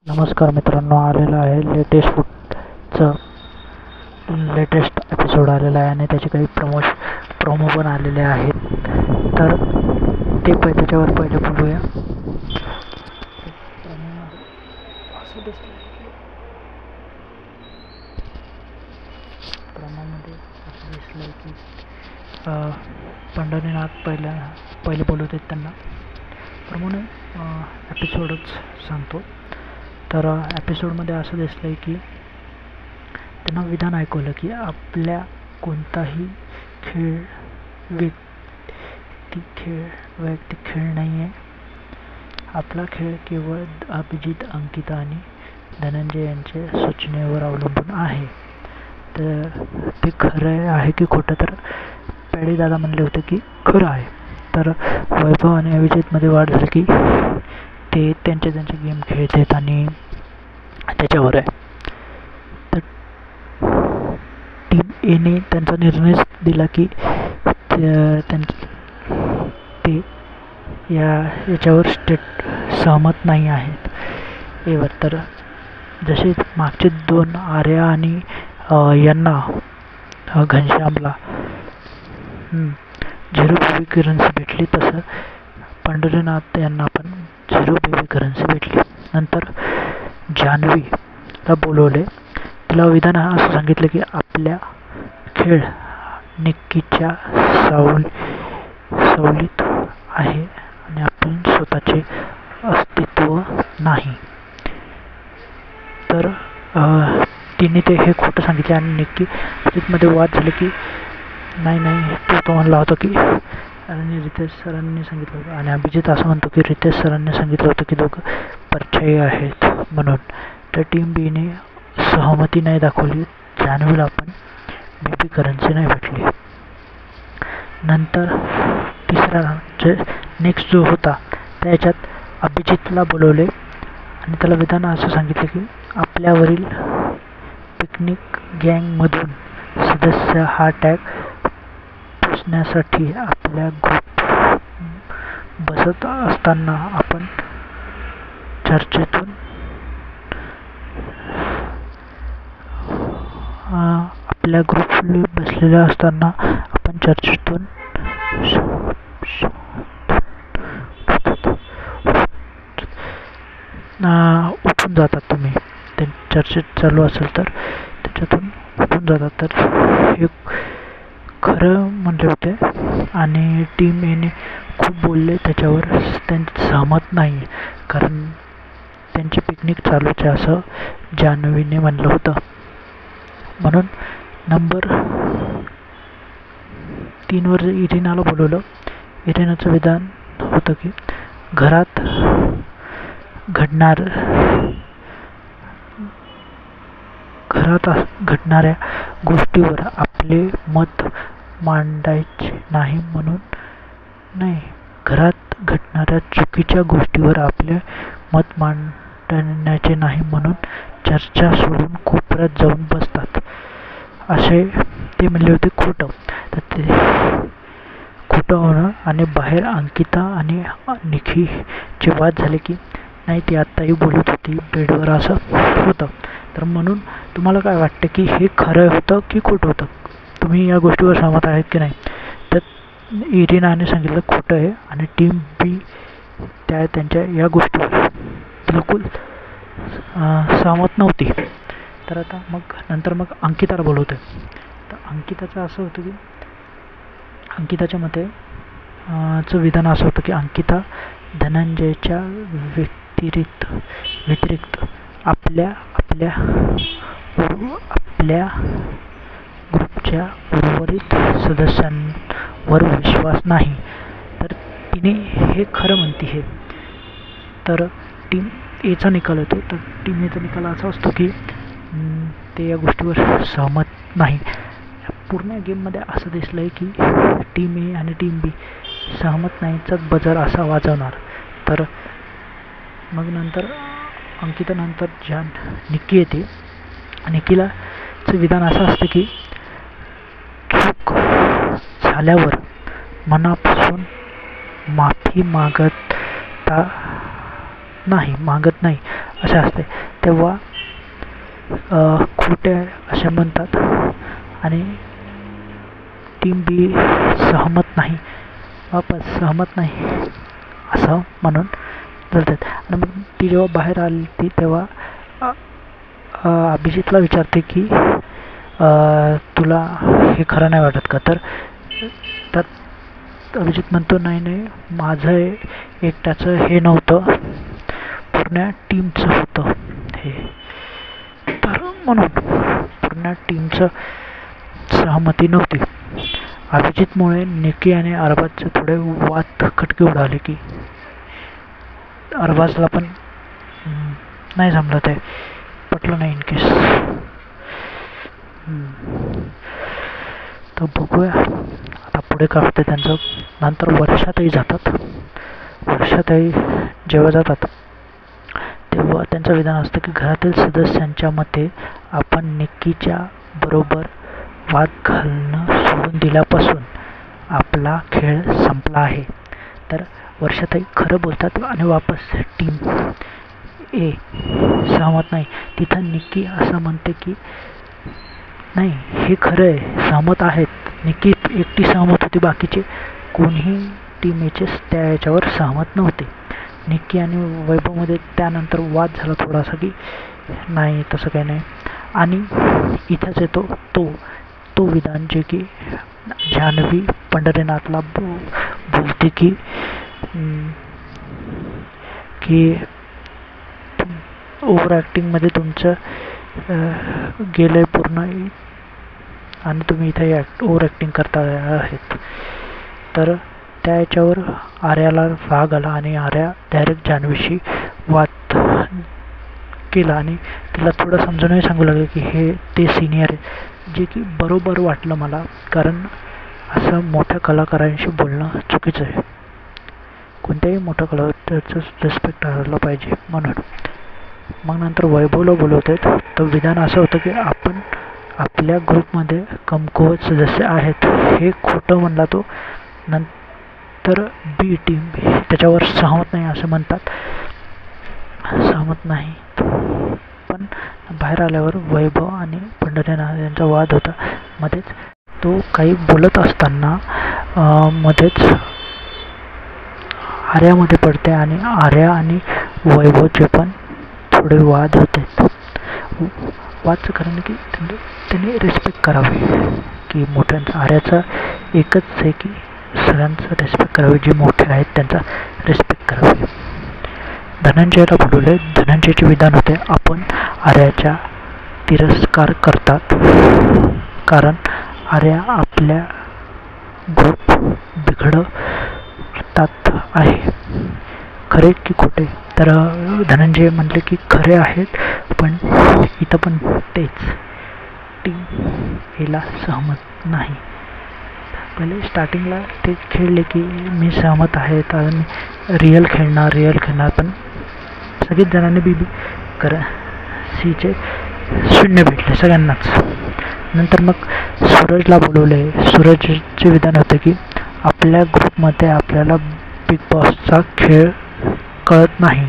नमस्कार मित्रांनो, आलेला आहे लेटेस्ट एपिसोड आलेला आहे आणि त्याचे काही प्रोमो पण आलेले आहेत. तर त्याच्यावर पहिले बोलूया. प्रोमोमध्ये असं दिसलं की पंढरीनाथ पहिले बोलत आहेत त्यांना. प्रमाणे एपिसोडच सांगतो. तर एपिसोडमध्ये असं दिसलं की त्यांना विधान ऐकवलं की आपल्या कोणताही वैयक्तिक खेळ नाही आहे. आपला खेळ केवळ अभिजित, अंकिता आणि धनंजय यांच्या सूचनेवर अवलंबून आहे. तर ते खरं आहे की खोटं? तर पेढे दादा म्हणले होते की खरं आहे. तर वैभव आणि अभिजितमध्ये वाढ झाली की ते त्यांचे गेम खेळतात आणि त्याच्यावर आहे. तर टीम एने त्यांचा निर्णय दिला की ते याच्यावर सहमत नाही आहेत एवर. तर जसे मागचे दोन आर्या आणि यांना घनश्यामला 0 बेबी करन्सी भेटली, तसं पंढरीनाथ यांना पण 0 बेबी करन्सी भेटली. नंतर जान्हवीला बोलवले. तिला विधान असं सांगितलं की आपल्या खेळ निक्कीच्या सावलीत आहे आणि आपण स्वतःचे अस्तित्व नाही. तर तिने हे खोटं सांगितले आणि निक्की मध्ये वाद झाले की नाही तो म्हणला होता की, आणि रितेश सरांनी सांगितलं होतं आणि अभिजित असं म्हणतो की रितेश सरांनी सांगितलं होतं की दोघं परछाई आहेत म्हणून. तर टीम बीने सहमती नाही दाखवली. जान्हवीला पण बेबी करन्सी नाही भेटली. नंतर तिसरा नेक्स्ट जो होता त्याच्यात अभिजितला बोलवले आणि त्याला विधान असं सांगितलं की आपल्यावरील पिकनिक गँगमधून सदस्य हा टॅग पोचण्यासाठी आपल्या ग्रुप बसत असताना आपण चर्चेतून आपल्या ग्रुप बसलेल्या असताना आपण चर्चेतून उठून जातात. तुम्ही ते चर्चेत चालू असेल तर त्याच्यातून उठून जातात. तर हे खरं म्हणले होते आणि टीम एने खूप बोलले त्याच्यावर. त्यांचं सहमत नाही कारण त्यांची पिकनिक चालूच आहे असं जान्हवीने म्हणलं होतं. म्हणून नंबर 3 वर इरिनाला बोलवलं. इरिनाचं विधान होतं की घरात घडणाऱ्या गोष्टीवर आपले मत मांडायचे नाही म्हणून. नाही, घरात घडणाऱ्या चुकीच्या गोष्टीवर आपले मत मांडण्याचे नाही म्हणून चर्चा सोडून कोपऱ्यात जाऊन बसतात असे ते म्हणले होते. खोटं. तर ते खोटं होणं आणि बाहेर अंकिता आणि निखीचे वाद झाले की नाही, ती आत्ताही बोलत होती बेडवर असं होतं. तर म्हणून तुम्हाला काय वाटतं की हे खरं होतं की खोटं होतं? तुम्ही या गोष्टीवर सहमत आहेत की नाही? तर इरिनाने सांगितलं खोटं आहे आणि टीम बी त्यांच्या या गोष्टीवर बिलकुल सहमत नव्हती. तर आता नंतर अंकिताला बोलवतं. तर अंकिताचं असं होतं की अंकिताच्या मते विधान असं होतं की अंकिता धनंजयच्या व्यतिरिक्त आपल्या ग्रुपच्या उर्वरित सदस्यांवर विश्वास नाही. तर तिने हे खरं म्हणते हे. तर टीम एचा निकाल येतो. तर टीम एचा निकाल असा असतो की ते या गोष्टीवर सहमत नाही. पूर्ण गेममध्ये असं दिसलं आहे की टीम ए आणि टीम बी सहमत नाहीचाच बजर असा वाजवणार. तर मग नंतर अंकिता नंतर निक्की येते. निक्कीलाचं विधान असं असतं की चूक झाल्यावर मनापासून माफी मागत नाही. असे असते तेव्हा खोटे असे म्हणतात आणि टीम बी सहमत नाही, वापस सहमत नाही असं म्हणून बोलतात. आणि मग ती जेव्हा बाहेर आली ती तेव्हा अभिजितला विचारते की तुला हे खरं नाही वाटत का? तर अभिजित म्हणतो नाही माझं एकट्याचं हे नव्हतं, पूर्ण टीमचं होतं हे, तर म्हणून पूर्ण टीमचं सहमती नव्हती. अभिजितमुळे निकी आणि अरबाजचे थोडे वाद खटके उडाले की अरबाजला पण नाही जमलं, ते पटलं नाही इनकेस. तर बघूया आता पुढे काय होतं त्यांचं. नंतर वर्षातही जातात. वर्षातही जेव्हा जातात तेव्हा त्यांचं विधान असतं की घरातील सदस्यांच्या मते आपण निक्कीच्या बरोबर वाद घालणं सोडून दिल्यापासून आपला खेळ संपला आहे. तर वर्षातही खरं बोलतात आणि वापस टीम ए सहमत नाही. तिथं निक्की असं म्हणते की नाही हे खरं आहे, सहमत आहेत. निक्की एकटी सहमत होती, बाकीचे कोणीही टीम एचे त्या याच्यावर सहमत नव्हते. निक्की आणि वैभवमध्ये त्यानंतर वाद झाला थोडासा की नाही तसं काही नाही. आणि इथंच येतो तो विधान जे की जान्हवी पंढरीनाथला बोलते की ओव्हर ॲक्टिंगमध्ये तुमचं गेलं पूर्ण आणि तुम्ही इथे ओव्हर ॲक्टिंग करता आहेत. तर त्या याच्यावर आर्याला राग आला आणि आर्या डायरेक्ट जान्हवीशी वाद केला आणि तिला थोडं समजूनही सांगू लागलं की हे ते सिनियर आहे, जे की बरोबर वाटलं मला, कारण असं मोठ्या कलाकारांशी बोलणं चुकीचं आहे. कोणत्याही मोठ्या कलाकाराचं रिस्पेक्ट करायला पाहिजे म्हणून. मग नंतर वैभवला बोलवत आहेत. तर विधान असं होतं की आपण आपल्या ग्रुपमध्ये कमकुवत सदस्य आहेत हे खोटं म्हणला तो. नंतर बी टीम त्याच्यावर सहमत नाही असं म्हणतात, सहमत नाही. पण बाहेर आल्यावर वैभव आणि पंढरीनाथ यांचा वाद होता. मध्येच तो काही बोलत असताना मध्येच आर्यामध्ये पडते आणि आर्या आणि वैभवचे पण थोडे वाद होते. वादचं कारण की त्यांनी रिस्पेक्ट करावे की मोठ्यांचा. आर्याचा एकच आहे की सगळ्यांचा रिस्पेक्ट करावे, जे मोठे आहेत त्यांचा रिस्पेक्ट करावे. धनंजयला बोलवले. धनंजयचे विधान होते आपण आर्याचा तिरस्कार करतात कारण आर्या आपल्या ग्रुप बिघडतात आहे. खरे की खोटे? तर धनंजय म्हटले की खरे आहेत, पण इथं पण तेच टीम याला सहमत नाही. पहिले स्टार्टिंगला ते खेळले की मी सहमत आहे आणि रिअल खेळणार, पण सगळेच जणांनी बी सीचे 0 भेटले सगळ्यांनाच. नंतर मग सूरजला बोलवले. सूरजचे विधान होते की आपल्या ग्रुपमध्ये आपल्याला बिग बॉसचा खेळ कळत नाही.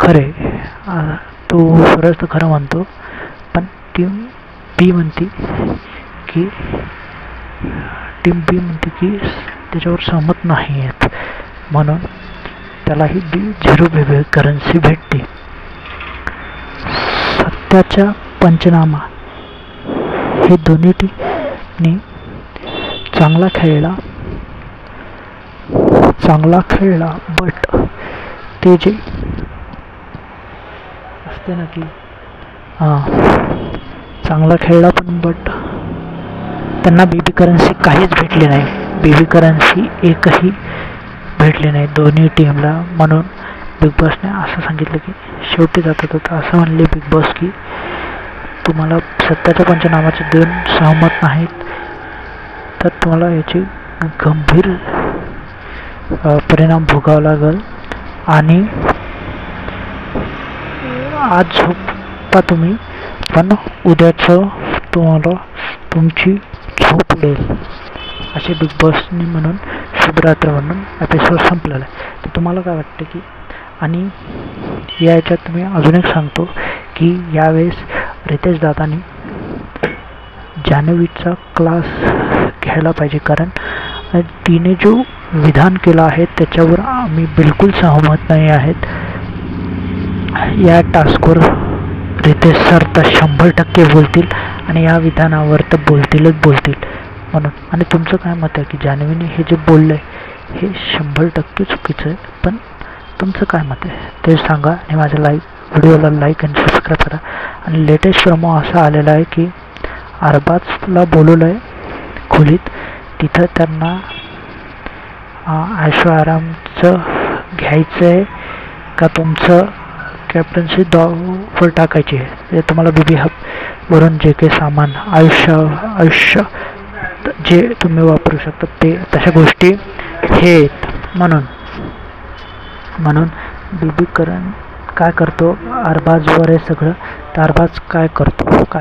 खरे तो सूरज तर खरं म्हणतो, पण टीम बी म्हणते की त्याच्यावर सहमत नाही आहेत म्हणून त्यालाही 0 करन्सी भेटते. सत्याचा पंचनामा हे दोन्ही टीमनी चांगला खेळला बट ते जे असते ना की चांगला खेळला पण बट त्यांना बेबी करन्सी काहीच भेटली नाही. बेबी करन्सी एकही भेटली नाही दोन्ही टीमला. म्हणून बिग बॉसने असं सांगितलं की शेवटी जातात होतं असं म्हणले बिग बॉस की तुम्हाला सत्याच्या पंचनामाचे देऊन सहमत नाहीत तर तुम्हाला याची गंभीर परिणाम भोगावा लागेल आणि आज झोपा तुम्ही, पण उद्याचं तुम्हाला तुमची झोप उडेल असे बिग बॉसनी म्हणून शुभरात्र म्हणून एपिसोड संपलेला आहे. तर तुम्हाला काय वाटतं की आणि या याच्यात मी अजून एक सांगतो की यावेळेस रितेश दादांनी जान्हवीचा क्लास घ्यायला पाहिजे, कारण तिने जो विधान केलं आहे त्याच्यावर आम्ही बिलकुल सहमत नाही आहेत. या टास्कवर रितेश सर तर 100% बोलतील आणि या विधानावर तर बोलतील म्हणून. आणि तुमचं काय मत आहे की जान्हवीने हे जे बोललं आहे हे 100% चुकीचं आहे, पण तुमचं काय मत आहे ते सांगा. आणि माझ्या व्हिडिओला लाईक आणि सबस्क्राईब करा. आणि लेटेस्ट प्रोमो असा आलेला आहे की अरबाजला बोलवलं आहे खोलीत, तिथं त्यांना ऐशोआरामचं घ्यायचं आहे का तुमचं कॅप्टन्सी दाववर टाकायची आहे. ते तुम्हाला बीबी हब वरून जे काही सामान आयुष्य जे तुम्ही वापरू शकता ते तशा गोष्टी हे म्हणून बीबी करण काय करतो, अरबाजवर आहे सगळं. तर अरबाज काय करतो काय